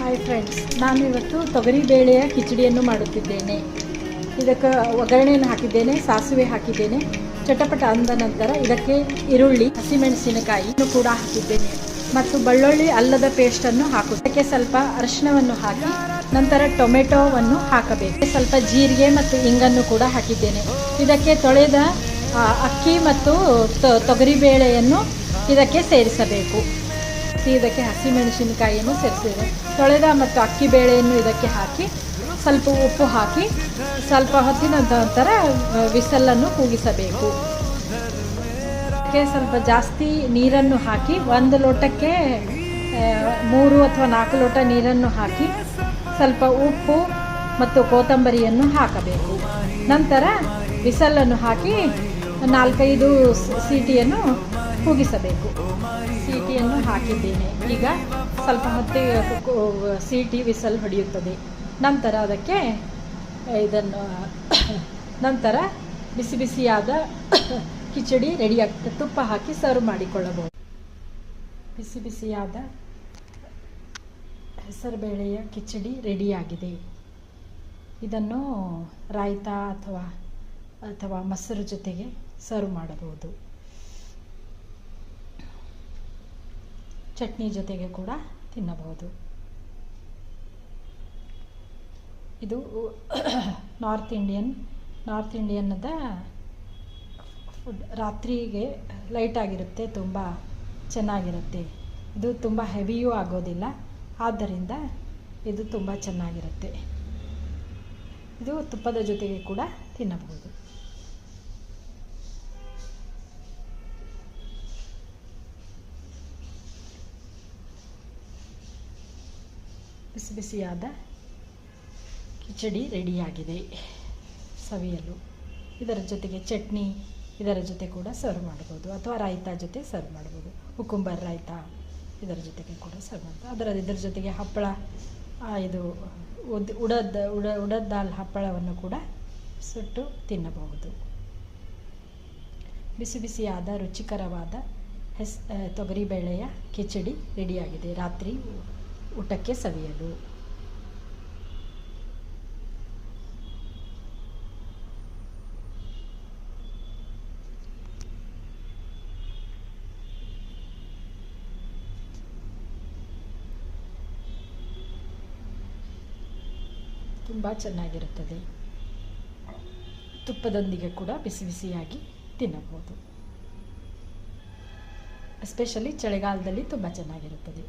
Hi friends, ನಾನು ಇವತ್ತು ತೊಗರಿಬೇಳೆಯ ಕಿಚಡಿಯನ್ನು ಮಾಡುತ್ತಿದ್ದೇನೆ. ಇದಕ್ಕೆ ಒಗ್ಗರಣೆಯನ್ನು ಹಾಕಿದ್ದೇನೆ, ಸಾಸಿವೆ ಹಾಕಿದ್ದೇನೆ. ಚಟಪಟ ಅಂದ ನಂತರ ಇದಕ್ಕೆ ಈರುಳ್ಳಿ, ಹಸಿಮೆಣಸಿನಕಾಯಿಯನ್ನು ಕೂಡ ಹಾಕಿದ್ದೇನೆ ಮತ್ತು ಬೆಳ್ಳುಳ್ಳಿ ಅಲ್ಲದ ಪೇಸ್ಟನ್ನು ಹಾಕುತ್ತೇನೆ. ಇದಕ್ಕೆ ಸ್ವಲ್ಪ ಅರಿಶಿಣವನ್ನು ಹಾಕಿ ನಂತರ ಟೊಮೆಟೊವನ್ನು ಹಾಕಬೇಕು. ಸ್ವಲ್ಪ ಜೀರಿಗೆ ಮತ್ತು ಇಂಗನ್ನು ಕೂಡ ಹಾಕಿದ್ದೇನೆ. ಇದಕ್ಕೆ ತೊಳೆದ ಅಕ್ಕಿ ಮತ್ತು ತೊಗರಿಬೇಳೆಯನ್ನು ಇದಕ್ಕೆ ಸೇರಿಸಬೇಕು. ಇದಕ್ಕೆ ಹಸಿಮೆಣಸಿನಕಾಯಿಯನ್ನು ಸೇರಿಸಿದೆ. ತೊಳೆದ ಮತ್ತು ಅಕ್ಕಿ ಬೇಳೆಯನ್ನು ಇದಕ್ಕೆ ಹಾಕಿ ಸ್ವಲ್ಪ ಉಪ್ಪು ಹಾಕಿ ಸ್ವಲ್ಪ ಹೊತ್ತಿನ ನಂತರ ವಿಸಲನ್ನು ಕೂಗಿಸಬೇಕು. ಇದಕ್ಕೆ ಸ್ವಲ್ಪ ಜಾಸ್ತಿ ನೀರನ್ನು ಹಾಕಿ 1 ಲೋಟಕ್ಕೆ 3 ಅಥವಾ 4 ಲೋಟ ನೀರನ್ನು ಹಾಕಿ ಸ್ವಲ್ಪ ಉಪ್ಪು ಮತ್ತು ಕೊತ್ತಂಬರಿಯನ್ನು ಹಾಕಬೇಕು. ನಂತರ ವಿಸಲನ್ನು ಹಾಕಿ 4-5 ಸೀಟಿಯನ್ನು ಕೂಗಿಸಬೇಕು. ಸೀಟಿಯನ್ನು ಹಾಕಿದ್ದೇನೆ. ಈಗ ಸ್ವಲ್ಪ ಹೊತ್ತಿಗೆ ಸೀಟಿ ವಿಸಲ್ ಹೊಡೆಯುತ್ತದೆ. ನಂತರ ಅದಕ್ಕೆ ನಂತರ ಬಿಸಿ ಬಿಸಿಯಾದ ಕಿಚಡಿ ರೆಡಿ ಆಗ್ತದೆ. ತುಪ್ಪ ಹಾಕಿ ಸರ್ವ್ ಮಾಡಿಕೊಳ್ಳಬಹುದು. ಬಿಸಿ ಬಿಸಿಯಾದ ಹೆಸರುಬೇಳೆಯ ಕಿಚಡಿ ರೆಡಿಯಾಗಿದೆ. ಇದನ್ನು ರಾಯ್ತಾ ಅಥವಾ ಮೊಸರು ಜೊತೆಗೆ ಸರ್ವ್ ಮಾಡಬಹುದು. ಚಟ್ನಿ ಜೊತೆಗೆ ಕೂಡ ತಿನ್ನಬಹುದು. ಇದು ನಾರ್ತ್ ಇಂಡಿಯನ್ನದ ಫುಡ್. ರಾತ್ರಿಗೆ ಲೈಟಾಗಿರುತ್ತೆ, ತುಂಬ ಚೆನ್ನಾಗಿರುತ್ತೆ. ಇದು ತುಂಬ ಹೆವಿಯೂ ಆಗೋದಿಲ್ಲ, ಆದ್ದರಿಂದ ಇದು ತುಂಬ ಚೆನ್ನಾಗಿರುತ್ತೆ. ಇದು ತುಪ್ಪದ ಜೊತೆಗೆ ಕೂಡ ತಿನ್ನಬಹುದು. ಬಿಸಿ ಬಿಸಿಯಾದ ಕಿಚಡಿ ರೆಡಿಯಾಗಿದೆ ಸವಿಯಲು. ಇದರ ಜೊತೆಗೆ ಚಟ್ನಿ ಇದರ ಜೊತೆ ಕೂಡ ಸರ್ವ್ ಮಾಡ್ಬೋದು, ಅಥವಾ ರಾಯ್ತಾ ಜೊತೆ ಸರ್ವ್ ಮಾಡ್ಬೋದು. ಕುಕುಂಬರ್ ರಾಯ್ತಾ ಇದರ ಜೊತೆಗೆ ಕೂಡ ಸರ್ವ್ ಮಾಡ್ಬೋದು. ಇದರ ಜೊತೆಗೆ ಹಪ್ಪಳ, ಇದು ಉಡದ ದಾಲ್ ಹಪ್ಪಳವನ್ನು ಕೂಡ ಸುಟ್ಟು ತಿನ್ನಬಹುದು. ಬಿಸಿ ಬಿಸಿಯಾದ ರುಚಿಕರವಾದ ತೊಗರಿಬೇಳೆಯ ಕಿಚಡಿ ರೆಡಿಯಾಗಿದೆ ರಾತ್ರಿ ಊಟಕ್ಕೆ ಸವಿಯಲು. ತುಂಬ ಚೆನ್ನಾಗಿರುತ್ತದೆ. ತುಪ್ಪದೊಂದಿಗೆ ಕೂಡ ಬಿಸಿ ಬಿಸಿಯಾಗಿ ತಿನ್ನಬಹುದು. ಎಸ್ಪೆಷಲಿ ಚಳಿಗಾಲದಲ್ಲಿ ತುಂಬ ಚೆನ್ನಾಗಿರುತ್ತದೆ.